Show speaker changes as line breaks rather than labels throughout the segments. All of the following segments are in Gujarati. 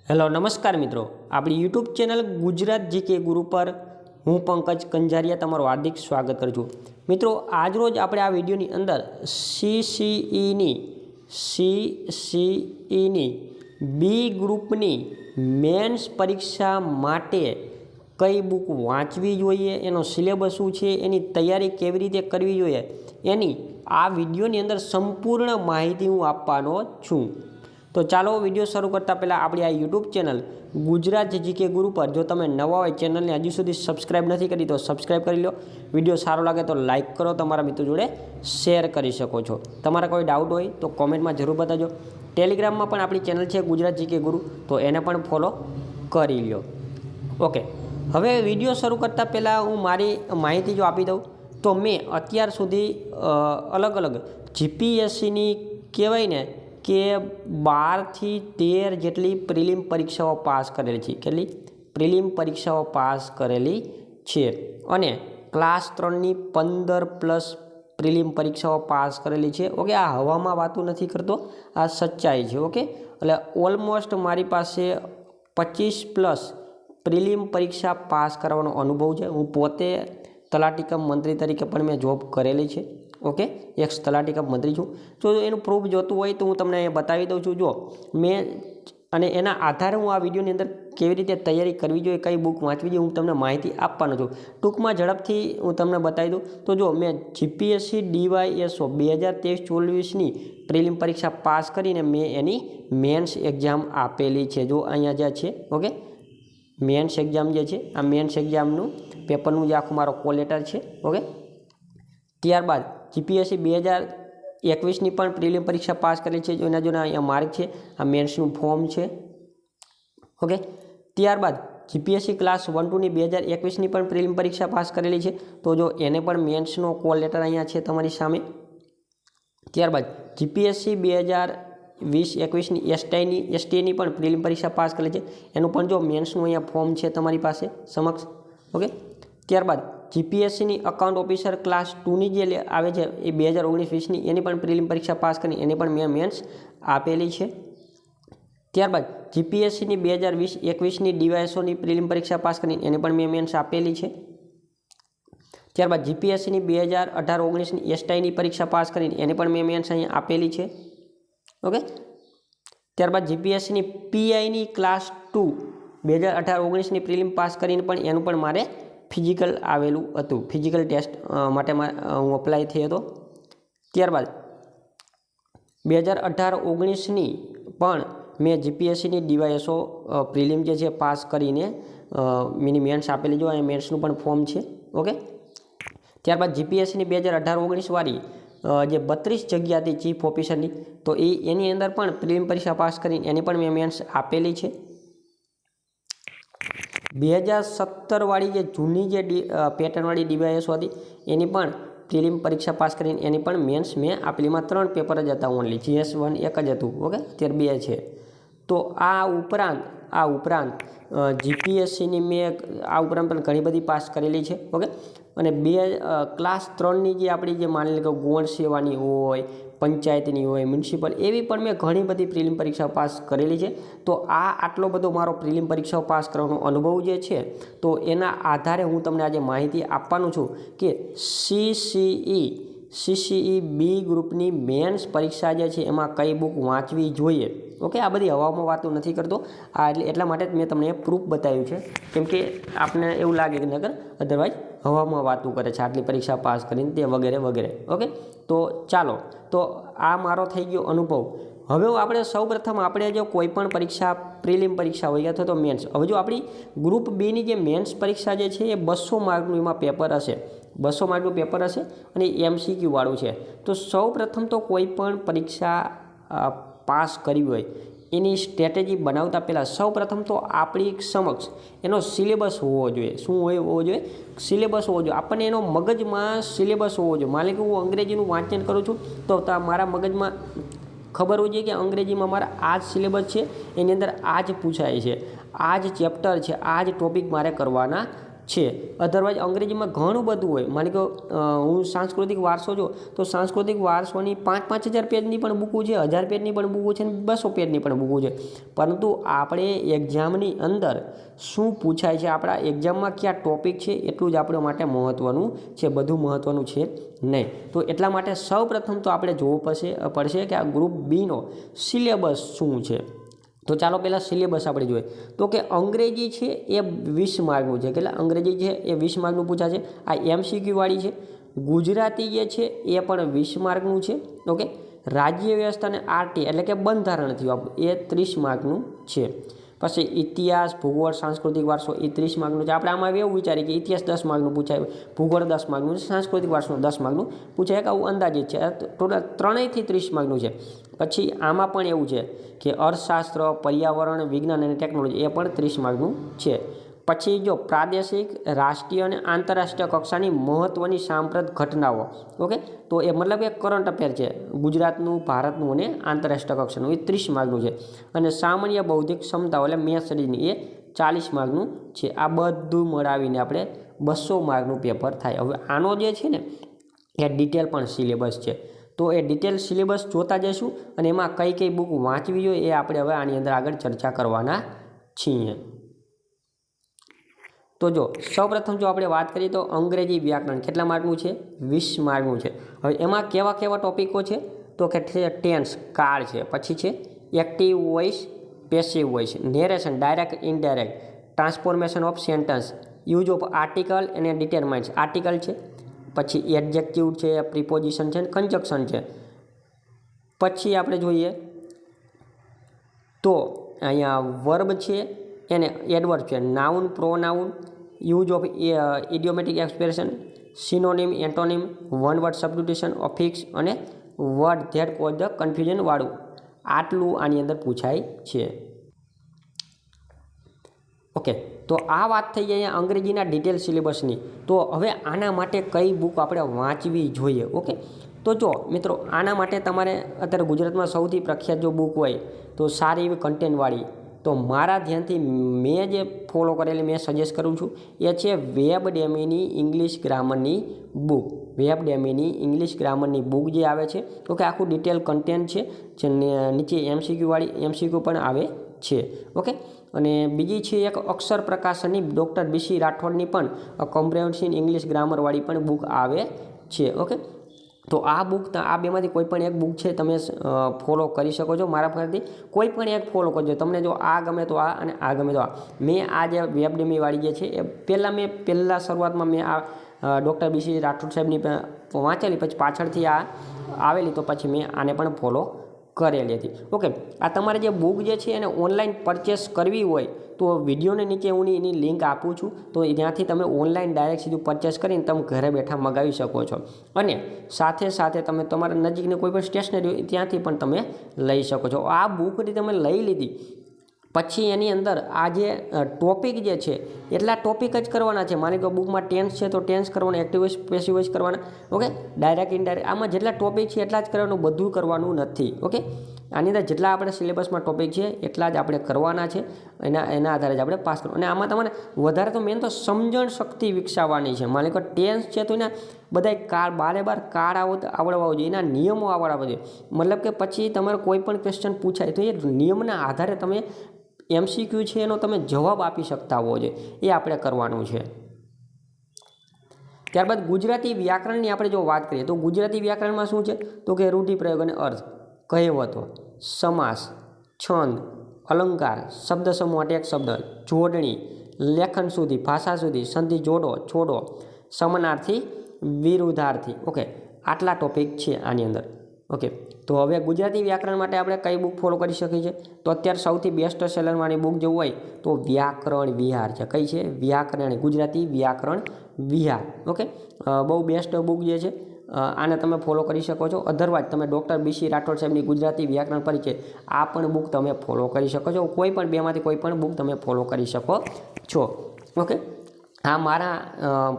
હેલો નમસ્કાર મિત્રો, આપણી યુટ્યુબ ચેનલ ગુજરાત જીકે ગુરુ પર હું પંકજ કંજારિયા તમારું હાર્દિક સ્વાગત કરું છું। મિત્રો, આજરોજ આપણે આ વિડીયોની અંદર સીસીઈની બી ગ્રુપની મેન્સ પરીક્ષા માટે કઈ બુક વાંચવી જોઈએ, એનો સિલેબસ શું છે, એની તૈયારી કેવી રીતે કરવી જોઈએ, એની આ વિડીયોની અંદર સંપૂર્ણ માહિતી હું આપવાનો છું। તો ચાલો વિડીયો શરૂ કરતાં પહેલાં આપણી આ યુટ્યુબ ચેનલ ગુજરાત જીકે ગુરુ પર જો તમે નવા હોય, ચેનલને હજુ સુધી સબસ્ક્રાઈબ નથી કરી તો સબસ્ક્રાઈબ કરી લો। વિડીયો સારો લાગે તો લાઇક કરો, તમારા મિત્રો જોડે શેર કરી શકો છો। તમારા કોઈ ડાઉટ હોય તો કોમેન્ટમાં જરૂર બતાવજો। ટેલિગ્રામમાં પણ આપણી ચેનલ છે ગુજરાત જીકે ગુરુ, તો એને પણ ફોલો કરી લો। ઓકે, હવે વિડીયો શરૂ કરતાં પહેલાં હું મારી માહિતી જો આપી દઉં તો મેં અત્યાર સુધી અલગ અલગ જીપીએસસીની કહેવાય ને કે 12 થી 13 જેટલી પ્રિલિમ પરીક્ષાઓ પાસ કરેલી છે। કેટલી પ્રિલિમ પરીક્ષાઓ પાસ કરેલી છે અને ક્લાસ 3ની 15+ પ્રિલિમ પરીક્ષાઓ પાસ કરેલી છે। ઓકે, આ હવામાં વાતું નથી કરતો, આ સચ્ચાઈ છે। ઓકે, એટલે ઓલમોસ્ટ મારી પાસે 25+ પ્રિલિમ પરીક્ષા પાસ કરવાનો અનુભવ છે। હું પોતે તલાટી કમ મંત્રી તરીકે પણ મેં જોબ કરેલી છે। ઓકે, એક્સ તલાટી કમ મંત્રી છું। જો એનું પ્રૂફ જોતું હોય તો હું તમને બતાવી દઉં છું। જો મેં અને એના આધારે હું આ વિડીયોની અંદર કેવી રીતે તૈયારી કરવી જોઈએ, કઈ બુક વાંચવી જોઈએ, હું તમને માહિતી આપવાનો છું। ટૂંકમાં ઝડપથી હું તમને બતાવી દઉં તો જો મેં જીપીએસસી ડીવાયએસઓ 2023-24ની પ્રિલિમ પરીક્ષા પાસ કરીને મેં એની મેન્સ એક્ઝામ આપેલી છે। જો અહીંયા જે છે, ઓકે, મેન્સ એક્ઝામ જે છે, આ મેન્સ એક્ઝામનું પેપરનું જે આખું મારો કોલ લેટર છે। ઓકે, ત્યારબાદ જીપીએસસી 2021ની પણ પ્રિલિમ પરીક્ષા પાસ કરેલી છે। જો એના અહીંયા માર્ક છે, આ મેન્સનું ફોર્મ છે। ઓકે, ત્યારબાદ જીપીએસસી ક્લાસ 1-2ની 2021ની પણ પ્રિલિમ પરીક્ષા પાસ કરેલી છે, તો જો એને પણ મેન્સનો કોલ લેટર અહીંયા છે તમારી સામે। ત્યારબાદ જીપીએસસી 2020-21ની એસટીની પણ પ્રિલિમ પરીક્ષા પાસ કરેલી છે, એનું પણ જો મેન્સનું અહીંયા ફોર્મ છે તમારી પાસે સમક્ષ। ઓકે, ત્યારબાદ જીપીએસસીની અકાઉન્ટ ઓફિસર ક્લાસ 2ની જે આવે છે એ 2019-20ની એની પણ પ્રિલિમ પરીક્ષા પાસ કરી એની પણ મેં મેન્સ આપેલી છે। ત્યારબાદ જીપીએસસીની 2020-21ની ડીવાયએસઓની પ્રિલિમ પરીક્ષા પાસ કરી એની પણ મેં મેન્સ આપેલી છે। ત્યારબાદ જીપીએસસીની 2018-19ની એસટીની પરીક્ષા પાસ કરીને એની પણ મેં મેન્સ અહીંયા આપેલી છે। ઓકે, ત્યારબાદ જીપીએસસીની પીઆઈની ક્લાસ 2 2018-19ની પ્રિલિમ પાસ કરીને પણ એનું પણ મારે ફિઝિકલ આવેલું હતું, ફિઝિકલ ટેસ્ટ માટે હું અપ્લાય થયો હતો। ત્યારબાદ 2018-19ની પણ મેં જીપીએસસીની ડીવાયએસઓ પ્રિલિમ જે છે પાસ કરીને મિની મેન્સ આપેલી, જો અહીંયા મેન્સનું પણ ફોર્મ છે। ઓકે, ત્યારબાદ જીપીએસસીની 2018-19 વાળી જે 32 જગ્યા હતી ચીફ ઓફિસરની, તો એની અંદર પણ પ્રિલિમ પરીક્ષા પાસ કરીને એની પણ મેં મેન્સ આપેલી છે। 2017 વાળી જે જૂની જે પેટર્નવાળી ડીવાયએસઓ હતી એની પણ પ્રિલિમ પરીક્ષા પાસ કરીને એની પણ મેન્સ મેં આપેલી। એમાં 3 પેપર જ હતા ઓનલી, GS1 એક જ હતું। ઓકે, અત્યારે 2 છે। તો આ ઉપરાંત જીપીએસસીની મેં આ ઉપરાંત પણ ઘણી બધી પાસ કરેલી છે। ઓકે, અને ક્લાસ 3ની જે આપણી જે માની લો કે ગૌણ સેવાની હોય, પંચાયતની હોય, મ્યુનિસિપલ, એવી પણ મેં ઘણી બધી પ્રિલિમ પરીક્ષા પાસ કરેલી છે। તો આટલો બધો મારો પ્રિલિમ પરીક્ષાઓ પાસ કરવાનો અનુભવ જે છે, તો એના આધારે હું તમને આજે માહિતી આપવાનું છું કે સીસીઈ બી ગ્રુપની મેન્સ પરીક્ષા જે છે એમાં કઈ બુક વાંચવી જોઈએ। ઓકે, આ બધી હવામાં વાતો નથી કરતો, આ એટલા માટે જ મેં તમને પ્રૂફ બતાવ્યું છે, કેમ કે આપને એવું લાગે કે નગર અધરવાઇઝ હવામાં વાતું કરે છે આટલી પરીક્ષા પાસ કરીને તે વગેરે વગેરે। ઓકે, તો ચાલો, તો આ મારો થઈ ગયો અનુભવ। હવે આપણે સૌપ્રથમ આપણે જો કોઈ પણ પરીક્ષા પ્રિલિમ પરીક્ષા હોય અથવા તો મેન્સ, હવે જો આપણી ગ્રુપ બીની જે મેન્સ પરીક્ષા જે છે એ 200 માર્કનું એમાં પેપર હશે, 200 માર્કનું પેપર હશે અને MCQ વાળું છે। તો સૌપ્રથમ તો કોઈ પણ પરીક્ષા પાસ કરવી હોય એની સ્ટ્રેટેજી બનાવતા પહેલાં સૌપ્રથમ તો આપણી સમક્ષ એનો સિલેબસ હોવો જોઈએ। શું હોવો જોઈએ? સિલેબસ હોવો જોઈએ। આપણને એનો મગજમાં સિલેબસ હોવો જોઈએ। માની લો કે હું અંગ્રેજીનું વાંચન કરું છું તો મારા મગજમાં ખબર હોવી જોઈએ કે અંગ્રેજીમાં મારા આ જ સિલેબસ છે, એની અંદર આ જ પૂછાય છે, આ જ ચેપ્ટર છે, આ જ ટોપિક મારે કરવાના છે. અધરવાઇઝ અંગ્રેજીમાં ઘણું બધું હોય. માની લો હું સાંસ્કૃતિક વારસો જો તો સાંસ્કૃતિક વારસોની 5,000 પેજની પણ બુકો છે, 1000 પેજની પણ બુકો છે, 200 પેજની પણ બુકો છે. પરંતુ આપણે એક્ઝામની અંદર શું પૂછાય છે, આપણા એક્ઝામમાં કયા ટોપિક છે, એટલું જ આપણા માટે મહત્ત્વનું છે, બધું મહત્ત્વનું છે નહીં. તો એટલા માટે સૌપ્રથમ તો આપણે જોવું પડશે કે આ ગ્રુપ બીનો સિલેબસ શું છે. તો ચાલો પહેલાં સિલેબસ આપણે જોઈએ. તો કે અંગ્રેજી છે એ 20 માર્કનું છે. કેટલા અંગ્રેજી છે એ 20 માર્કનું પૂછાશે. આ MCQ વાળી છે. ગુજરાતી જે છે એ પણ 20 માર્કનું છે. ઓકે. રાજ્ય વ્યવસ્થા અને RT એટલે કે બંધારણ થયું આપણું, એ 30 માર્કનું છે. પછી ઇતિહાસ, ભૂગોળ, સાંસ્કૃતિક વારસો એ 30 માર્કનું છે. આપણે આમાં એવું વિચારીએ કે ઇતિહાસ 10 માર્કનું પૂછાય, ભૂગોળ 10 માર્કનું છે, સાંસ્કૃતિક વારસો 10 માર્કનું પૂછાય, એક આવું અંદાજિત છે. ટોટલ ત્રણેયથી 30 માર્કનું છે. પછી આમાં પણ એવું છે કે અર્થશાસ્ત્ર, પર્યાવરણ, વિજ્ઞાન અને ટેકનોલોજી એ પણ 30 માર્કનું છે. પછી જો પ્રાદેશિક, રાષ્ટ્રીય અને આંતરરાષ્ટ્રીય કક્ષાની મહત્ત્વની સાંપ્રત ઘટનાઓ, ઓકે, તો એ મતલબ એક કરંટ અફેર છે ગુજરાતનું, ભારતનું અને આંતરરાષ્ટ્રીય કક્ષાનું, એ 30 માર્કનું છે. અને સામાન્ય બૌદ્ધિક ક્ષમતાઓ એટલે મેથ્સ રીઝનિંગ એ 40 માર્કનું છે. આ બધું મળાવીને આપણે 200 માર્કનું પેપર થાય. હવે આનો જે છે ને એ ડિટેલ પણ સિલેબસ છે. તો એ ડિટેલ સિલેબસ જોતા જઈશું અને એમાં કઈ કઈ બુક વાંચવી જોઈએ એ આપણે હવે આની અંદર આગળ ચર્ચા કરવાના છીએ. તો જો સૌપ્રથમ જો આપણે વાત કરીએ તો અંગ્રેજી વ્યાકરણ કેટલા માર્કનું છે? 20 માર્કનું છે. હવે એમાં કેવા કેવા ટોપિકો છે? તો કે ટેન્સ, કાળ છે, પછી છે active voice, passive voice, narration, direct indirect, transformation of sentence, use of article અને ડિટરમાઇન્સ, આર્ટિકલ છે, પછી એડજેક્ટિવ છે, પ્રિપોઝિશન છે, કન્જક્શન છે. પછી આપણે જોઈએ તો અહીંયા વર્બ છે એને એડવર્બ છે, noun, pronoun, use of idiomatic expression, synonym, antonym, one word substitution, affix અને word that cause the confusion વાળું આટલું આની અંદર પૂછાય છે. ઓકે, તો આ વાત થઈ જાય અંગ્રેજીના ડિટેલ સિલેબસની. તો હવે આના માટે કઈ બુક આપણે વાંચવી જોઈએ? ઓકે, તો જો મિત્રો આના માટે તમારે અત્યારે ગુજરાતમાં સૌથી પ્રખ્યાત જો બુક હોય તો સારી એવી કન્ટેન્ટવાળી, તો મારા ધ્યાનથી મેં જે ફોલો કરેલી મેં સજેસ્ટ કરું છું એ છે વેબડેમીની ઇંગ્લિશ ગ્રામરની બુક. વેબડેમીની ઇંગ્લિશ ગ્રામરની બુક જે આવે છે તો કે આખું ડિટેલ કન્ટેન્ટ છે, જે નીચે MCQ પણ આવે છે. ઓકે, અને બીજી છે એક અક્ષર પ્રકાશનની ડૉક્ટર BC રાઠોડની પણ કોમ્પ્રિહેન્સિવ ઇંગ્લિશ ગ્રામરવાળી પણ બુક આવે છે. ઓકે, તો આ બુક, આ બેમાંથી કોઈ પણ એક બુક છે તમે ફોલો કરી શકો છો. મારા પરથી કોઈ પણ એક ફોલો કરજો. તમને જો આ ગમે તો આ અને આ ગમે તો આ. મેં આ જે વેબડેમીવાળી જે છે એ પહેલાં શરૂઆતમાં મેં આ ડૉક્ટર BC રાઠોડ સાહેબની વાંચેલી, પછી પાછળથી આ આવેલી, તો પછી મેં આને પણ ફોલો કરેલી હતી. ઓકે, આ તમારે જે બુક જે છે એને ઓનલાઈન પરચેસ કરવી હોય તો વિડીયોને નીચે હું એની લિંક આપું છું, તો ત્યાંથી તમે ઓનલાઈન ડાયરેક્ટ સીધું પરચેસ કરીને તમે ઘરે બેઠા મંગાવી શકો છો. અને સાથે સાથે તમે તમારા નજીકની કોઈ પણ સ્ટેશનરી હોય ત્યાંથી પણ તમે લઈ શકો છો. આ બુકની તમે લઈ લીધી પછી એની અંદર આ જે ટોપિક જે છે એટલા ટોપિક જ કરવાના છે. માની લો બુકમાં ટેન્સ છે તો ટેન્સ કરવાના, એક્ટિવ વોઇસ, પેસિવ વોઇસ કરવાના. ઓકે, ડાયરેક્ટ ઇનડાયરેક્ટ, આમાં જેટલા ટોપિક છે એટલા જ કરવાનું, બધું કરવાનું નથી. ઓકે, આની અંદર જેટલા આપણે સિલેબસમાં ટોપિક છે એટલા જ આપણે કરવાના છે. એના આધારે જ આપણે પાસ કરવાનું. અને આમાં તમારે વધારે તો મેન તો સમજણ શક્તિ વિકસાવવાની છે. માની લો ટેન્સ છે તો એના બધા બાર કાળ આવડવા જોઈએ, એના નિયમો આવડવા જોઈએ. મતલબ કે પછી તમારે કોઈ પણ ક્વેશ્ચન પૂછાય તો એ નિયમના આધારે તમે MCQ છે એનો તમે જવાબ આપી શકતા હોવો જોઈએ, એ આપણે કરવાનું છે. ત્યારબાદ ગુજરાતી વ્યાકરણની આપણે જો વાત કરીએ તો ગુજરાતી વ્યાકરણમાં શું છે? તો કે રૂઢિપ્રયોગ અને અર્થ, કહેવતો, સમાસ, છંદ, અલંકાર, શબ્દ સમૂહ માટે એક શબ્દ, જોડણી, લેખન સુધી, ભાષા સુધી, સંધિ જોડો, છોડો, સમાનાર્થી, વિરુદ્ધાર્થી. ઓકે, આટલા ટોપિક છે આની અંદર. ઓકે, તો હવે ગુજરાતી વ્યાકરણ માટે આપણે કઈ બુક ફોલો કરી શકીએ છીએ? તો અત્યારે સૌથી બેસ્ટ સેલરવાળી બુક જેવું હોય તો વ્યાકરણ વિહાર છે. કઈ છે? વ્યાકરણ, ગુજરાતી વ્યાકરણ વિહાર. ઓકે, બહુ બેસ્ટ બુક જે છે, આને તમે ફોલો કરી શકો છો. અધરવાઇઝ તમે ડૉક્ટર BC રાઠોડ સાહેબની ગુજરાતી વ્યાકરણ પરિચય, આ પણ બુક તમે ફોલો કરી શકો છો. કોઈ પણ બેમાંથી કોઈ પણ બુક તમે ફોલો કરી શકો છો. ઓકે, આ મારા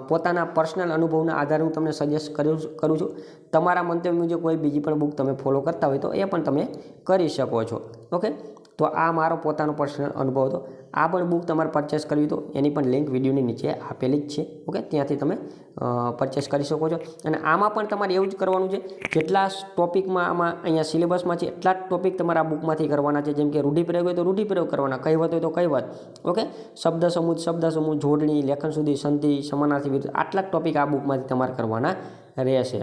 પોતાના પર્સનલ અનુભવના આધારે હું તમને સજેસ્ટ કરું છું. તમારા મંતવ્ય મુજબ કોઈ બીજી પણ બુક તમે ફોલો કરતા હોય તો એ પણ તમે કરી શકો છો. ઓકે, તો આ મારો પોતાનો પર્સનલ અનુભવ હતો. આ પણ બુક તમારે પરચેસ કરવી તો એની પણ લિંક વિડીયોની નીચે આપેલી જ છે. ઓકે, ત્યાંથી તમે પરચેસ કરી શકો છો. અને આમાં પણ તમારે એવું જ કરવાનું છે, જેટલા ટોપિકમાં આમાં અહીંયા સિલેબસમાં છે એટલા જ ટોપિક તમારા આ બુકમાંથી કરવાના છે. જેમ કે રૂઢિપ્રયોગ હોય તો રૂઢિપ્રયોગ કરવાના, કહેવત હોય તો કહેવત, ઓકે, શબ્દ સમૂહ, જોડણી, લેખન સુધી, સંધિ, સમાનાર્થી વિરુદ્ધ, આટલા જ ટોપિક આ બુકમાંથી તમારે કરવાના રહેશે.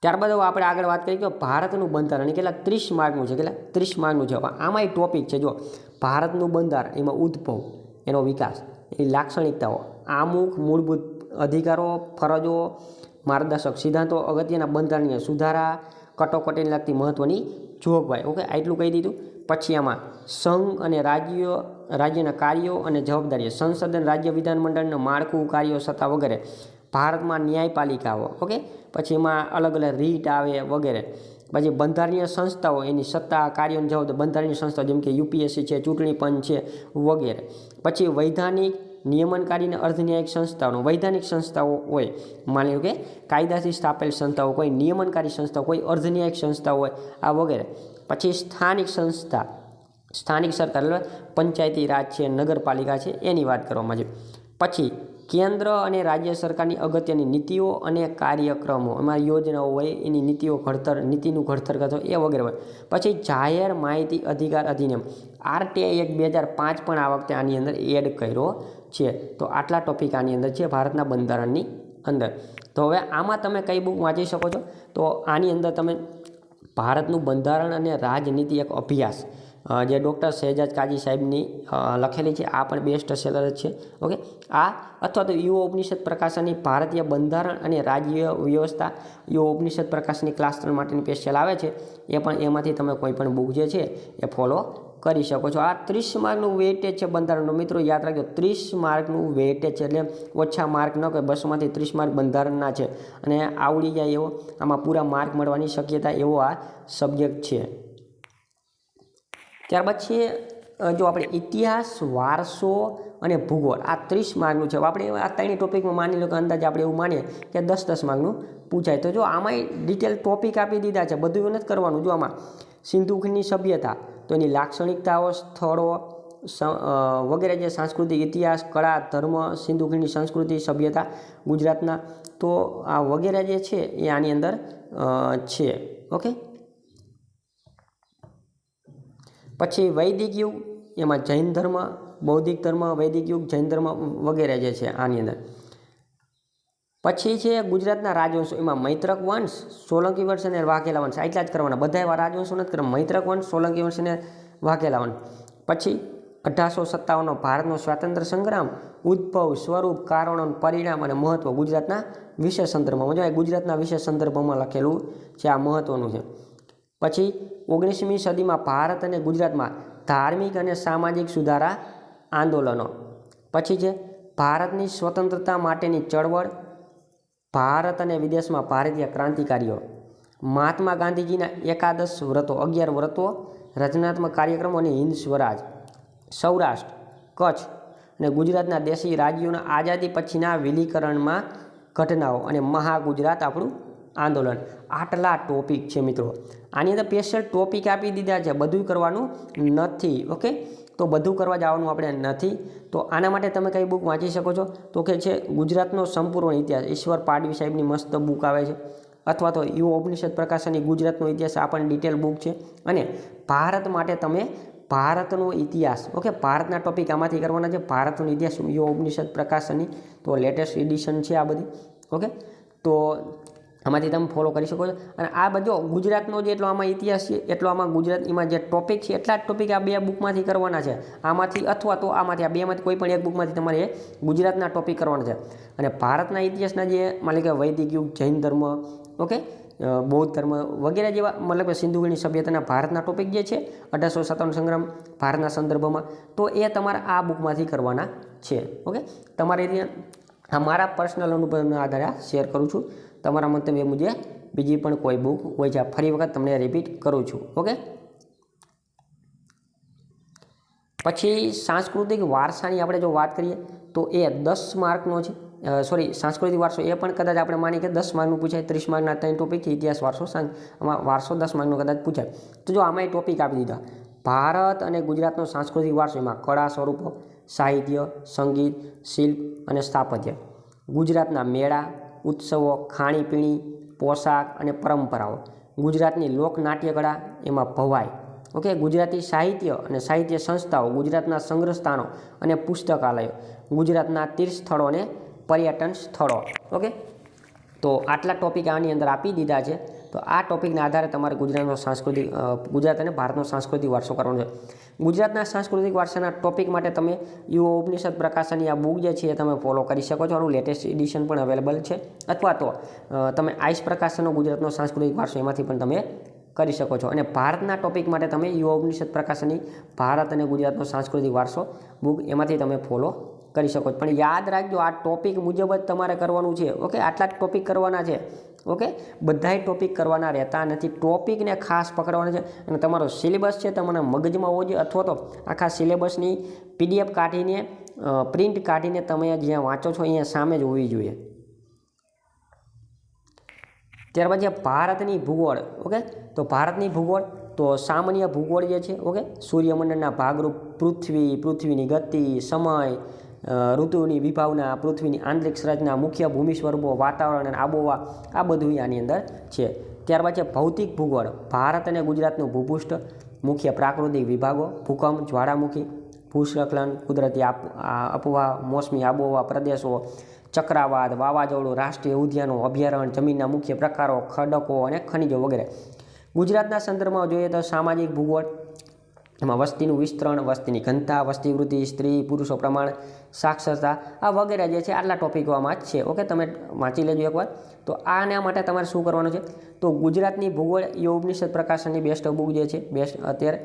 ત્યારબાદ આપણે આગળ વાત કરીએ કે ભારતનું બંધારણ કેટલા 30 માર્કનું છે. કેટલા 30 માર્કનું છે. આમાં એક ટોપિક છે, જો ભારતનું બંધારણ, એમાં ઉદ્ભવ, એનો વિકાસ, એની લાક્ષણિકતાઓ, આમુખ, મૂળભૂત અધિકારો, ફરજો, માર્ગદર્શક સિદ્ધાંતો, અગત્યના બંધારણીય સુધારા, કટોકટીને લગતી મહત્વની જોગવાઈ. ઓકે, આટલું કહી દીધું. પછી આમાં સંઘ અને રાજ્યના કાર્યો અને જવાબદારીઓ, સંસદ અને રાજ્ય વિધાનમંડળનું માળખું, કાર્યો, સત્તા વગેરે, ભારતમાં ન્યાયપાલિકાઓ. ઓકે, પછી એમાં અલગ અલગ રીટ આવે વગેરે. પછી બંધારણીય સંસ્થાઓ, એની સત્તા, કાર્યો અને જવાબદારી, બંધારણીય સંસ્થાઓ જેમ કે યુપીએસસી છે, ચૂંટણી પંચ છે વગેરે. પછી વૈધાનિક, નિયમનકારી અને અર્ધન્યાયિક સંસ્થાઓનો, વૈધાનિક સંસ્થાઓ હોય, માની લો કે કાયદાથી સ્થાપેલ સંસ્થાઓ, કોઈ નિયમનકારી સંસ્થાઓ, કોઈ અર્ધન્યાયિક સંસ્થાઓ હોય, આ વગેરે. પછી સ્થાનિક સંસ્થા, સ્થાનિક સરકાર એટલે પંચાયતી રાજ છે, નગરપાલિકા છે, એની વાત કરવામાં આવે. પછી કેન્દ્ર અને રાજ્ય સરકારની અગત્યની નીતિઓ અને કાર્યક્રમો, એમાં યોજનાઓ હોય, એની નીતિનું ઘડતર કરતો એ વગેરે હોય. પછી જાહેર માહિતી અધિકાર અધિનિયમ, આરટીઆઈ એક્ટ 2005 પણ આ વખતે આની અંદર એડ કર્યો છે. તો આટલા ટોપિક આની અંદર છે ભારતના બંધારણની અંદર. તો હવે આમાં તમે કઈ બુક વાંચી શકો છો? તો આની અંદર તમે ભારતનું બંધારણ અને રાજનીતિ એક અભ્યાસ, જે ડૉક્ટર શહેજાદ કાજી સાહેબની લખેલી છે, આ પણ બેસ્ટ સેલર જ છે. ઓકે, આ અથવા તો યુવા ઉપનિષદ પ્રકાશનની ભારતીય બંધારણ અને રાજ્ય વ્યવસ્થા, યુવા ઉપનિષદ પ્રકાશનની ક્લાસ 3 માટેની સ્પેશિયલ આવે છે, એ પણ એમાંથી તમે કોઈ પણ બુક જે છે એ ફોલો કરી શકો છો. આ 30 માર્કનું વેઇટેજ છે બંધારણનું. મિત્રો યાદ રાખજો, 30 માર્કનું વેઇટેજ છે, એટલે ઓછા માર્ક ન કહે, 200માંથી 30 માર્ક બંધારણના છે. અને આવડી જાય એવો, આમાં પૂરા માર્ક મળવાની શક્યતા એવો આ સબ્જેક્ટ છે. ત્યારબાદ છે જો આપણે ઇતિહાસ, વારસો અને ભૂગોળ, આ 30 માર્કનું છે. આપણે આ ત્રણેય ટોપિકમાં માની લો કે અંદાજે આપણે એવું માનીએ કે 10-10 માર્કનું પૂછાય. તો જો આમાંય ડિટેલ ટોપિક આપી દીધા છે, બધું એવું નથી કરવાનું. જો આમાં સિંધુ ખીણની સભ્યતા, તો એની લાક્ષણિકતાઓ, સ્થળો વગેરે, જે સાંસ્કૃતિક ઇતિહાસ, કળા, ધર્મ, સિંધુ ખીણની સંસ્કૃતિ, સભ્યતા ગુજરાતના, તો આ વગેરે જે છે એ આની અંદર છે. ઓકે, પછી વૈદિક યુગ, એમાં જૈન ધર્મ, બૌદ્ધિક ધર્મ, વૈદિક યુગ, જૈન ધર્મ વગેરે જે છે આની અંદર. પછી છે ગુજરાતના રાજવંશો, એમાં મૈત્રક વંશ, સોલંકી વંશ અને વાઘેલા વંશ, આટલા જ કરવાના. બધા એવા રાજવંશો નથી કરવા, મૈત્રક વંશ, સોલંકી વંશ અને વાઘેલા વંશ. પછી 1857 ભારતનો સ્વાતંત્ર્ય સંગ્રામ, ઉદ્ભવ, સ્વરૂપ, કારણો, પરિણામ અને મહત્વ ગુજરાતના વિશેષ સંદર્ભમાં. જો ગુજરાતના વિશેષ સંદર્ભમાં લખેલું છે, આ મહત્વનું છે. પછી 19મી સદીમાં ભારત અને ગુજરાતમાં ધાર્મિક અને સામાજિક સુધારા આંદોલનો. પછી છે ભારતની સ્વતંત્રતા માટેની ચળવળ, ભારત અને વિદેશમાં ભારતીય ક્રાંતિકારીઓ, મહાત્મા ગાંધીજીના એકાદશ વ્રતો, 11 વ્રતો, રચનાત્મક કાર્યક્રમો અને હિન્દ સ્વરાજ, સૌરાષ્ટ્ર, કચ્છ અને ગુજરાતના દેશી રાજ્યોના આઝાદી પછીના વિલીકરણમાં ઘટનાઓ અને મહાગુજરાત આપણું આંદોલન. આટલા ટોપિક છે મિત્રો. આની અંદર સ્પેશિયલ ટોપિક આપી દીધા છે, બધું કરવાનું નથી. ઓકે, તો બધું કરવા જવાનું આપણે નથી. તો આના માટે તમે કઈ બુક વાંચી શકો છો? તો કે છે ગુજરાતનો સંપૂર્ણ ઇતિહાસ, ઈશ્વર પાડવી સાહેબની મસ્ત બુક આવે છે. અથવા તો યુવા ઉપનિષદ પ્રકાશનની ગુજરાતનો ઇતિહાસ, આ પણ ડિટેલ બુક છે. અને ભારત માટે તમે ભારતનો ઇતિહાસ, ઓકે, ભારતના ટોપિક આમાંથી કરવાના છે. ભારતનો ઇતિહાસ યુવા ઉપનિષદ પ્રકાશનની તો લેટેસ્ટ એડિશન છે આ બધી. ઓકે, તો આમાંથી તમે ફોલો કરી શકો છો. અને આ બધો ગુજરાતનો જેટલો આમાં ઇતિહાસ છે એટલો આમાં ગુજરાતીમાં જે ટોપિક છે એટલા જ ટોપિક આ 2 બુકમાંથી કરવાના છે. આમાંથી અથવા તો આમાંથી, આ 2માંથી કોઈ પણ એક બુકમાંથી તમારે ગુજરાતના ટોપિક કરવાના છે. અને ભારતના ઇતિહાસના જે માની કે વૈદિક યુગ, જૈન ધર્મ, ઓકે, બૌદ્ધ ધર્મ વગેરે જેવા, મતલબ સિંધુ ખીણની સભ્યતાના ભારતના ટોપિક જે છે, 1857 સંગ્રામ ભારતના સંદર્ભમાં, તો એ તમારે આ બુકમાંથી કરવાના છે. ઓકે, તમારે આ મારા પર્સનલ અનુભવના આધારે શેર કરું છું. તમારા મંતવ્ય મુજબ બીજી પણ કોઈ બુક હોય છે, ફરી વખત તમને રિપીટ કરું છું. ઓકે, પછી સાંસ્કૃતિક વારસાની આપણે જો વાત કરીએ તો એ 10 માર્કનો છે. સાંસ્કૃતિક વારસો એ પણ કદાચ આપણે માની કે 10 માર્કનું પૂછાય, 30 માર્કના 3 ટોપિક છે, ઇતિહાસ, વારસો, આમાં વારસો 10 માર્કનો કદાચ પૂછાય. તો જો આમાં ટોપિક આપી દીધા, ભારત અને ગુજરાતનો સાંસ્કૃતિક વારસો, એમાં કળા સ્વરૂપો, સાહિત્ય, સંગીત, શિલ્પ અને સ્થાપત્ય, ગુજરાતના મેળા, ઉત્સવો, ખાણીપીણી, પોશાક અને પરંપરાઓ, ગુજરાતની લોકનાટ્ય કળા, એમાં ભવાઈ, ઓકે, ગુજરાતી સાહિત્ય અને સાહિત્ય સંસ્થાઓ, ગુજરાતના સંગ્રહ સ્થાનો અને પુસ્તકાલયો, ગુજરાતના તીર્થ સ્થળો અને પર્યટન સ્થળો. ઓકે, તો આટલા ટોપિક આની અંદર આપી દીધા છે. તો આ ટોપિકના આધારે તમારે ગુજરાત અને ભારતનો સાંસ્કૃતિક વારસો કરવાનો છે. ગુજરાતના સાંસ્કૃતિક વારસાના ટોપિક માટે તમે યુવા ઉપનિષદ પ્રકાશનની આ બુક જે છે એ તમે ફોલો કરી શકો છો. આનું લેટેસ્ટ એડિશન પણ અવેલેબલ છે. અથવા તો તમે આઈસ પ્રકાશનનો ગુજરાતનો સાંસ્કૃતિક વારસો એમાંથી પણ તમે કરી શકો છો. અને ભારતના ટોપિક માટે તમે યુવા ઉપનિષદ પ્રકાશનની ભારત અને ગુજરાતનો સાંસ્કૃતિક વારસો બુક એમાંથી તમે ફોલો કરી શકો છો. પણ યાદ રાખજો, આ ટોપિક મુજબ જ તમારે કરવાનું છે. ઓકે, આટલા જ ટોપિક કરવાના છે. ઓકે, બધાય ટોપિક કરવાના રહેતા નથી. ટોપિકને ખાસ પકડવાના છે. અને તમારો સિલેબસ છે તમારા મગજમાં હોવો જોઈએ, અથવા તો આખા સિલેબસની PDF કાઢીને પ્રિન્ટ કાઢીને તમે જ્યાં વાંચો છો અહીંયા સામે જ હોવી જોઈએ. ત્યારબાદ છે ભારતની ભૂગોળ. ઓકે, તો ભારતની ભૂગોળ, તો સામાન્ય ભૂગોળ જે છે, ઓકે, સૂર્યમંડળના ભાગરૂપ, પૃથ્વીની ગતિ, સમય, ઋતુની વિભાવના, પૃથ્વીની આંતરિક સંરચના, મુખ્ય ભૂમિ સ્વરૂપો, વાતાવરણ અને આબોહવા, આ બધું આની અંદર છે. ત્યારબાદ છે ભૌતિક ભૂગોળ, ભારત અને ગુજરાતનું ભૂપૃષ્ઠ, મુખ્ય પ્રાકૃતિક વિભાગો, ભૂકંપ, જ્વાળામુખી, ભૂસ્ખલન, કુદરતી અફવા, મોસમી આબોહવા પ્રદેશો, ચક્રાવાત, વાવાઝોડું, રાષ્ટ્રીય ઉદ્યાનો, અભયારણ્ય, જમીનના મુખ્ય પ્રકારો, ખડકો અને ખનિજો વગેરે. ગુજરાતના સંદર્ભમાં જોઈએ તો સામાજિક ભૂગોળ, એમાં વસ્તીનું વિસ્તરણ, વસ્તીની ઘનતા, વસ્તી વૃદ્ધિ, સ્ત્રી પુરુષો પ્રમાણ, સાક્ષરતા, આ વગેરે જે છે આટલા ટોપિકો આમાં જ છે. ઓકે, તમે વાંચી લેજો એકવાર. તો આના માટે તમારે શું કરવાનું છે, તો ગુજરાતની ભૂગોળ યુવા ઉપનિષદ પ્રકાશનની બેસ્ટ બુક જે છે, બેસ્ટ અત્યારે,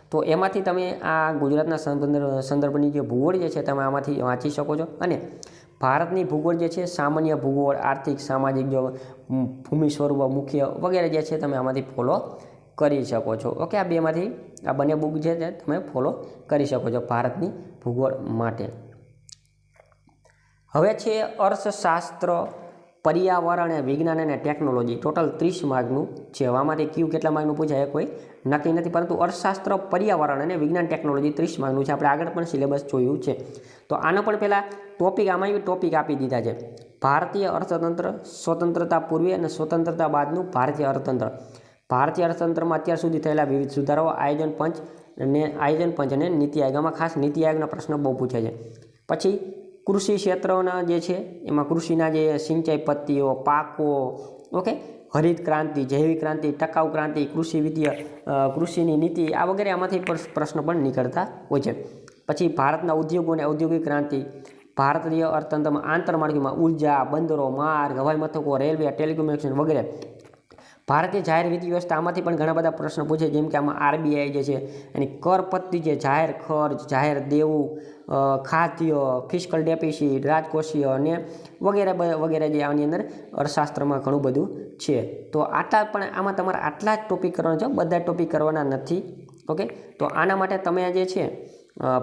તો એમાંથી તમે આ ગુજરાતના સંદર્ભની જે ભૂગોળ જે છે તમે આમાંથી વાંચી શકો છો. અને ભારતની ભૂગોળ જે છે, સામાન્ય ભૂગોળ, આર્થિક, સામાજિક, જો ભૂમિ સ્વરૂપ, મુખ્ય વગેરે જે છે તમે આમાંથી ફોલો કરી શકો છો. ઓકે, આ બેમાંથી આ બંને બુક છે તે તમે ફોલો કરી શકો છો ભારતની ભૂગોળ માટે. હવે છે અર્થશાસ્ત્ર, પર્યાવરણ અને વિજ્ઞાન અને ટેકનોલોજી. ટોટલ 30 માર્કનું છે. આમાંથી કયું કેટલા માર્કનું પૂછાય કોઈ નક્કી નથી, પરંતુ અર્થશાસ્ત્ર, પર્યાવરણ અને વિજ્ઞાન ટેકનોલોજી 30 માર્કનું છે. આપણે આગળ પણ સિલેબસ જોયું છે. તો આનો પણ પહેલાં આમાં ટોપિક આપી દીધા છે. ભારતીય અર્થતંત્ર, સ્વતંત્રતા પૂર્વે અને સ્વતંત્રતા બાદનું ભારતીય અર્થતંત્ર. ભારતીય અર્થતંત્રમાં અત્યાર સુધી થયેલા વિવિધ સુધારાઓ, આયોજન પંચ અને નીતિ આયોગ. આમાં ખાસ નીતિ આયોગના પ્રશ્ન બહુ પૂછાય છે. પછી કૃષિ ક્ષેત્રના જે છે એમાં કૃષિના જે સિંચાઈ પદ્ધતિઓ, પાકો, ઓકે, હરિત ક્રાંતિ, જૈવિક ક્રાંતિ, ટકાઉ ક્રાંતિ, કૃષિની નીતિ, આ વગેરે આમાંથી પ્રશ્ન પણ નીકળતા હોય છે. પછી ભારતના ઉદ્યોગો અને ઔદ્યોગિક ક્રાંતિ, ભારતીય અર્થતંત્રમાં આંતરમાળખામાં ઉર્જા, બંદરો, માર્ગ, હવાઈ મથકો, રેલવે, ટેલિકોમ્યુનિકેશન વગેરે. ભારતીય જાહેર વિત્ત વ્યવસ્થા, આમાંથી પણ ઘણા બધા પ્રશ્નો પૂછે. જેમ કે આમાં RBI જે છે એની કર પદ્ધતિ છે, જાહેર ખર્ચ, જાહેર દેવું, ખાદ્ય, ફિસ્કલ ડેફિસિટ, રાજકોષીય અને વગેરે જે આની અંદર અર્થશાસ્ત્રમાં ઘણું બધું છે. તો આમાં તમારે આટલા જ ટોપિક કરવાના છે, બધા ટોપિક કરવાના નથી. ઓકે, તો આના માટે તમે જે છે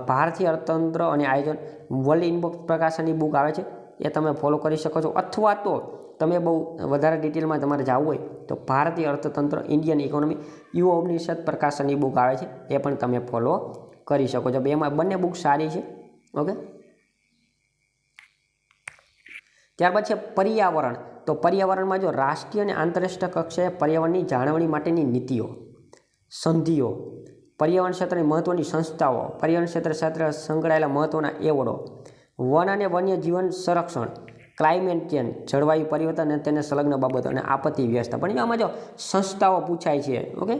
ભારતીય અર્થતંત્ર અને આયોજન, વર્લ્ડ ઇનબોક્સ પ્રકાશનની બુક આવે છે એ તમે ફોલો કરી શકો છો. અથવા તો તમે બહુ વધારે ડિટેલમાં તમારે જવું હોય તો ભારતીય અર્થતંત્ર, ઇન્ડિયન ઇકોનોમી, યુવા ઉપનિષદ પ્રકાશનની બુક આવે છે એ પણ તમે ફોલો કરી શકો છો. એમાં બંને બુક સારી છે. ઓકે, ત્યારબાદ છે પર્યાવરણ. તો પર્યાવરણમાં જો રાષ્ટ્રીય અને આંતરરાષ્ટ્રીય કક્ષાએ પર્યાવરણની જાળવણી માટેની નીતિઓ, સંધિઓ, પર્યાવરણ ક્ષેત્રની મહત્વની સંસ્થાઓ, પર્યાવરણ ક્ષેત્ર સાથે સંકળાયેલા મહત્વના એવોર્ડો, વન અને વન્ય જીવન સંરક્ષણ, ક્લાઇમેટ ચેન્જ, જળવાયુ પરિવર્તન અને તેને સંલગ્ન બાબતો અને આપત્તિ વ્યવસ્થાપન. આમાં જો સંસ્થાઓ પૂછાય છે. ઓકે,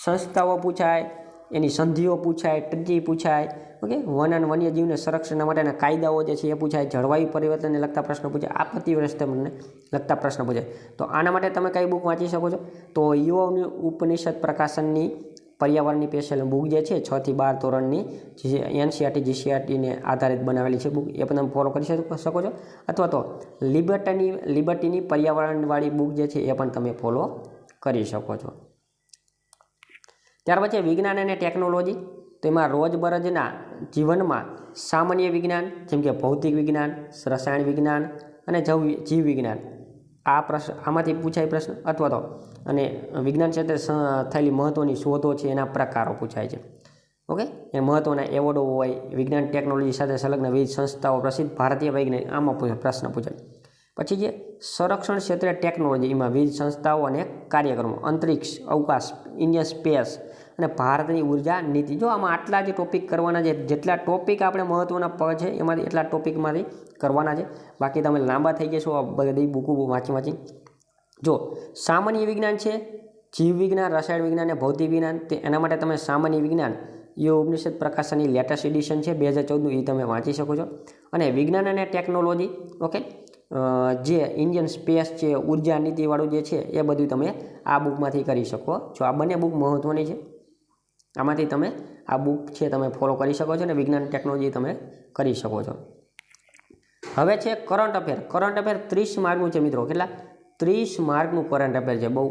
સંસ્થાઓ પૂછાય, એની સંધિઓ પૂછાય, ટ્રીટી પૂછાય. ઓકે, વન અને વન્ય જીવને સંરક્ષણ માટેના કાયદાઓ જે છે એ પૂછાય, જળવાયુ પરિવર્તનને લગતા પ્રશ્નો પૂછાય, આપત્તિ વ્યવસ્થાપનને લગતા પ્રશ્નો પૂછાય. તો આના માટે તમે કઈ બુક વાંચી શકો છો, તો યુવા ઉપનિષદ પ્રકાશનની પર્યાવરણની સ્પેશિયલ બુક જે છે 6 થી 12 ધોરણની NCERT GCERTને આધારિત બનાવેલી છે બુક, એ પણ તમે ફોલો કરી શકો છો. અથવા તો લિબર્ટીની પર્યાવરણવાળી બુક જે છે એ પણ તમે ફોલો કરી શકો છો. ત્યાર પછી વિજ્ઞાન અને ટેકનોલોજી. તો એમાં રોજબરોજના જીવનમાં સામાન્ય વિજ્ઞાન જેમ કે ભૌતિક વિજ્ઞાન, રસાયણ વિજ્ઞાન, અને જીવ વિજ્ઞાન આ પ્રશ્ન આમાંથી પૂછાય પ્રશ્ન, અથવા તો અને વિજ્ઞાન ક્ષેત્રે થયેલી મહત્ત્વની શોધો છે એના પ્રકારો પૂછાય છે. ઓકે, એ મહત્ત્વના એવોર્ડો હોય, વિજ્ઞાન ટેકનોલોજી સાથે સંલગ્ન વિવિધ સંસ્થાઓ, પ્રસિદ્ધ ભારતીય વૈજ્ઞાનિક, આમાં પ્રશ્ન પૂછાય. પછી જે સંરક્ષણ ક્ષેત્રે ટેકનોલોજી, એમાં વિવિધ સંસ્થાઓ અને કાર્યક્રમો, અંતરિક્ષ, અવકાશ, ઇન્ડિયન સ્પેસ અને ભારતની ઉર્જા નીતિ. જો આમાં આટલા જ ટોપિક કરવાના છે, જેટલા ટોપિક આપણે મહત્ત્વના છે એમાંથી એટલા ટોપિકમાંથી કરવાના છે. બાકી તમે લાંબા થઈ જશો આ બધી બુકો વાંચી. જો સામાન્ય વિજ્ઞાન છે, જીવ વિજ્ઞાન, રસાયણ વિજ્ઞાન અને ભૌતિક વિજ્ઞાન, તે એના માટે તમે સામાન્ય વિજ્ઞાન ઉપનિષદ પ્રકાશનની લેટેસ્ટ એડિશન છે 2014, એ તમે વાંચી શકો છો. અને વિજ્ઞાન અને ટેકનોલોજી, ઓકે, જે ઇન્ડિયન સ્પેસ છે, ઉર્જા નીતિવાળું જે છે એ બધું તમે આ બુકમાંથી કરી શકો છો. આ બંને બુક મહત્ત્વની છે. આમાંથી તમે આ બુક છે તમે ફોલો કરી શકો છો અને વિજ્ઞાન ટેકનોલોજી તમે કરી શકો છો. હવે છે કરંટ અફેર. કરંટ અફેર 30 માર્કનું છે મિત્રો. કેટલા? 30 માર્કનું કરંટ અફેર છે. બહુ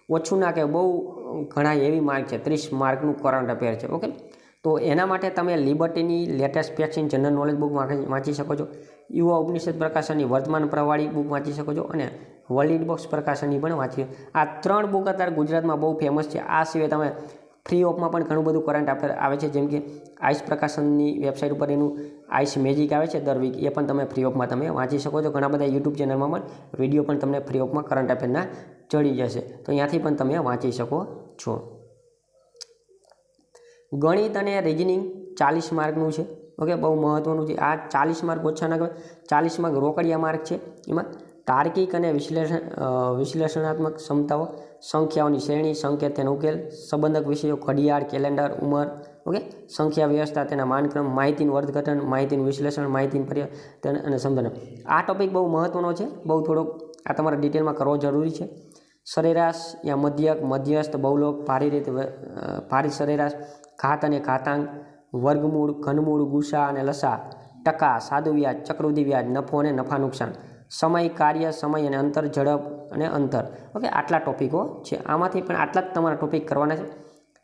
ઓછું ના કે બહુ ઘણા એવી માર્ક છે. 30 માર્કનું કરંટ અફેર છે. ઓકે, તો એના માટે તમે લિબર્ટીની latest facts in general knowledge book વાંચી શકો છો. યુવા ઉપનિષદ પ્રકાશનની વર્તમાન પ્રવાળી બુક વાંચી શકો છો અને વર્લ્ડ ઇનબોક્સ પ્રકાશનની પણ વાંચી. આ 3 બુક અત્યારે ગુજરાતમાં બહુ ફેમસ છે. આ સિવાય તમે ફ્રી ઓફમાં પણ ઘણું બધું કરંટ અફેર આવે છે, જેમ કે આઈસ પ્રકાશનની વેબસાઇટ ઉપર એનું આઈસ મેજિક આવે છે દર વીક, એ પણ તમે ફ્રી ઓફમાં તમે વાંચી શકો છો. ઘણા બધા યુટ્યુબ ચેનલમાં પણ વિડીયો પણ તમને ફ્રી ઓફમાં કરંટ અફેરના ચડી જશે, તો ત્યાંથી પણ તમે વાંચી શકો છો. ગણિત અને રિઝનિંગ 40 માર્કનું છે. ઓકે, બહુ મહત્ત્વનું છે. આ 40 માર્ક ઓછા ના કહેવાય. 40 માર્ક રોકડિયા માર્ક છે. એમાં તાર્કિક અને વિશ્લેષણાત્મક ક્ષમતાઓ, સંખ્યાઓની શ્રેણી, સંકેત તેનો ઉકેલ, સંબંધક વિષયો, ઘડિયાળ, કેલેન્ડર, ઉંમર, ઓકે, સંખ્યા વ્યવસ્થા, તેના માનક્રમ, માહિતીનું અર્થઘટન, માહિતીનું વિશ્લેષણ, માહિતીનું પરિવર્તન અને સમજણ. આ ટોપિક બહુ મહત્ત્વનો છે. બહુ થોડોક આ તમારે ડિટેલમાં કરવો જરૂરી છે. સરેરાશ યા મધ્યક, મધ્યસ્થ, બહુલક, ભારી સરેરાશ, ઘાત અને ઘાતાંક, વર્ગમૂળ, ઘનમૂળ, ગુસા અને લસા, ટકા, સાદું વ્યાજ, ચક્રવૃદ્ધિ વ્યાજ, નફો અને નફા નુકસાન, સમય, કાર્ય, સમય અને અંતર, ઝડપ અને અંતર. ઓકે, આટલા ટોપિકો છે. આમાંથી પણ આટલા જ તમારા ટોપિક કરવાના છે.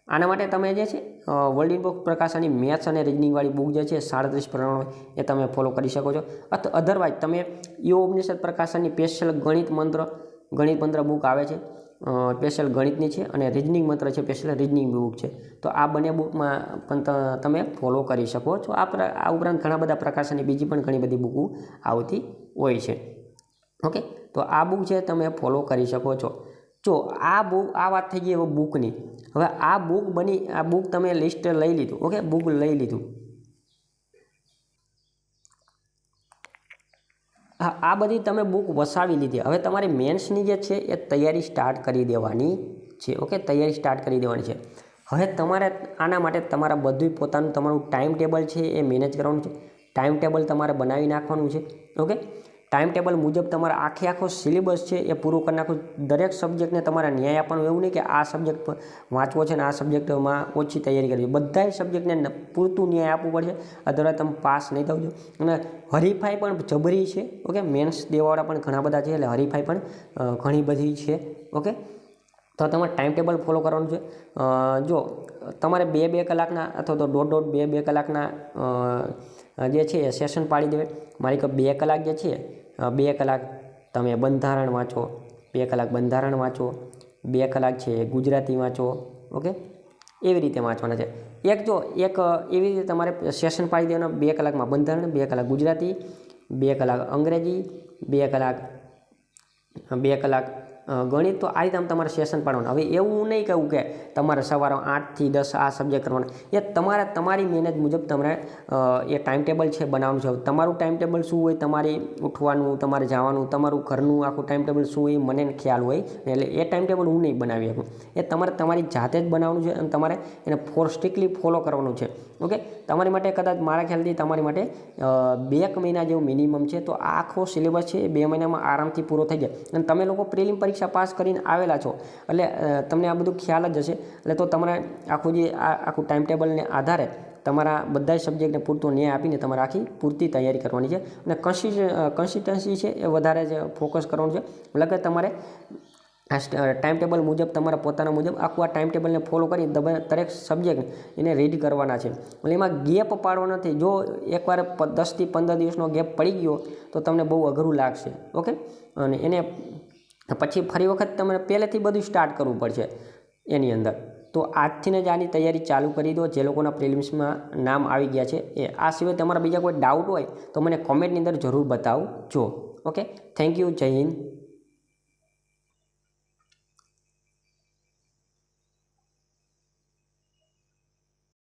આના માટે તમે જે છે વર્લ્ડ ઇનબોક્સ પ્રકાશનની મેથ્સ અને રિઝનિંગવાળી બુક જે છે 37 પ્રકરણો, એ તમે ફોલો કરી શકો છો. અધરવાઇઝ તમે યુવા ઉપનિષદ પ્રકાશનની સ્પેશિયલ ગણિત મંત્ર બુક આવે છે, સ્પેશિયલ ગણિતની છે, અને રિઝનિંગ મંત્ર છે, સ્પેશિયલ રિઝનિંગ બુક છે. તો આ બંને બુકમાં પણ તમે ફોલો કરી શકો છો. આ ઉપરાંત ઘણા બધા પ્રકાશનની બીજી પણ ઘણી બધી બુકો આવતી હોય છે. ઓકે, તો આ બુક છે તમે ફોલો કરી શકો છો. જો આ વાત થઈ ગઈ હવે બુકની. હવે આ બુક તમે લિસ્ટ લઈ લીધું. ઓકે, બુક લઈ લીધું. હા, આ બધી તમે બુક વસાવી લીધી. હવે તમારી મેન્સની જે છે એ તૈયારી સ્ટાર્ટ કરી દેવાની છે. ઓકે, તૈયારી સ્ટાર્ટ કરી દેવાની છે. હવે તમારે આના માટે તમારા બધું પોતાનું તમારું ટાઈમ ટેબલ છે એ મેનેજ કરવાનું છે. ટાઈમ ટેબલ તમારે બનાવી નાખવાનું છે. ઓકે, ટાઈમ ટેબલ મુજબ તમારે આખો સિલેબસ છે એ પૂરું કરી નાખો. દરેક સબ્જેક્ટને તમારે ન્યાય આપવાનો. એવું નહીં કે આ સબ્જેક્ટ વાંચવો છે ને આ સબ્જેક્ટમાં ઓછી તૈયારી કરવી. બધાય સબ્જેક્ટને પૂરતું ન્યાય આપવું પડશે, અધરવાઇઝ તમે પાસ નહીં થજો. અને હરીફાઈ પણ જબરી છે. ઓકે, મેન્સ દેવાવાળા પણ ઘણા બધા છે, એટલે હરીફાઈ પણ ઘણી બધી છે. ઓકે, તો તમારે ટાઈમ ટેબલ ફોલો કરવાનું છે. જો તમારે 2-2 કલાકના અથવા તો 1.5-2 કલાકના જે છે એ સેશન પાડી દેવાય. મારી કે 2 કલાક જે છે, 2 કલાક તમે બંધારણ વાંચો, 2 કલાક બંધારણ વાંચો, 2 કલાક છે ગુજરાતી વાંચો. ઓકે, એવી રીતે વાંચવાના છે. એક એવી રીતે તમારે સેશન પાડી દેવાના. 2 કલાકમાં બંધારણ, 2 કલાક ગુજરાતી, 2 કલાક અંગ્રેજી, 2 કલાક ગણિત. તો આ રીતે તમારે સેશન પાડવાનું. હવે એવું નહીં કહું કે તમારે સવારે 8 થી 10 આ સબ્જેક્ટ કરવાના. એ તમારી મહેનત મુજબ તમારે એ ટાઈમ ટેબલ છે બનાવવાનું છે. તમારું ટાઈમ ટેબલ શું હોય, તમારે ઉઠવાનું, તમારે જવાનું, તમારું ઘરનું આખું ટાઈમ ટેબલ શું હોય મને ખ્યાલ હોય, એટલે એ ટાઈમ ટેબલ હું નહીં બનાવી શકું. એ તમારે તમારી જાતે જ બનાવવાનું છે અને તમારે એને સ્ટ્રિક્ટલી ફોલો કરવાનું છે. ઓકે, તમારી માટે કદાચ મારા ખ્યાલથી તમારી માટે 2 મહિના જેવું મિનિમમ છે. તો આ આખો સિલેબસ છે એ 2 મહિનામાં આરામથી પૂરો થઈ જાય. અને તમે લોકો પ્રિલિમ પરીક્ષા પાસ કરીને આવેલા છો એટલે તમને આ બધું ખ્યાલ જ હશે. એટલે તો તમારે આખું ટાઈમ ટેબલને આધારે તમારા બધા સબ્જેક્ટને પૂરતો ન્યાય આપીને તમારે આખી પૂરતી તૈયારી કરવાની છે. અને કન્સિસ્ટન્સી છે એ વધારે જ ફોકસ કરવાનું છે. એટલે કે તમારે આ ટાઈમ ટેબલ મુજબ તમારા પોતાના મુજબ આખું આ ટાઈમ ટેબલને ફોલો કરી દરેક સબ્જેક્ટ એને રીડ કરવાના છે. એટલે એમાં ગેપ પાડવો નથી. જો એકવાર 10 થી 15 દિવસનો ગેપ પડી ગયો તો તમને બહુ અઘરું લાગશે. ઓકે, અને એને પછી ફરી વખત તમારે પહેલેથી બધું સ્ટાર્ટ કરવું પડશે એની અંદર. તો આજથી જ આની તૈયારી ચાલુ કરી દો જે લોકોના પ્રિલિમ્સમાં નામ આવી ગયા છે એ. આ સિવાય તમારા બીજા કોઈ ડાઉટ હોય તો મને કોમેન્ટની અંદર જરૂર બતાવજો. Okay, thank you. જય હિન્દ.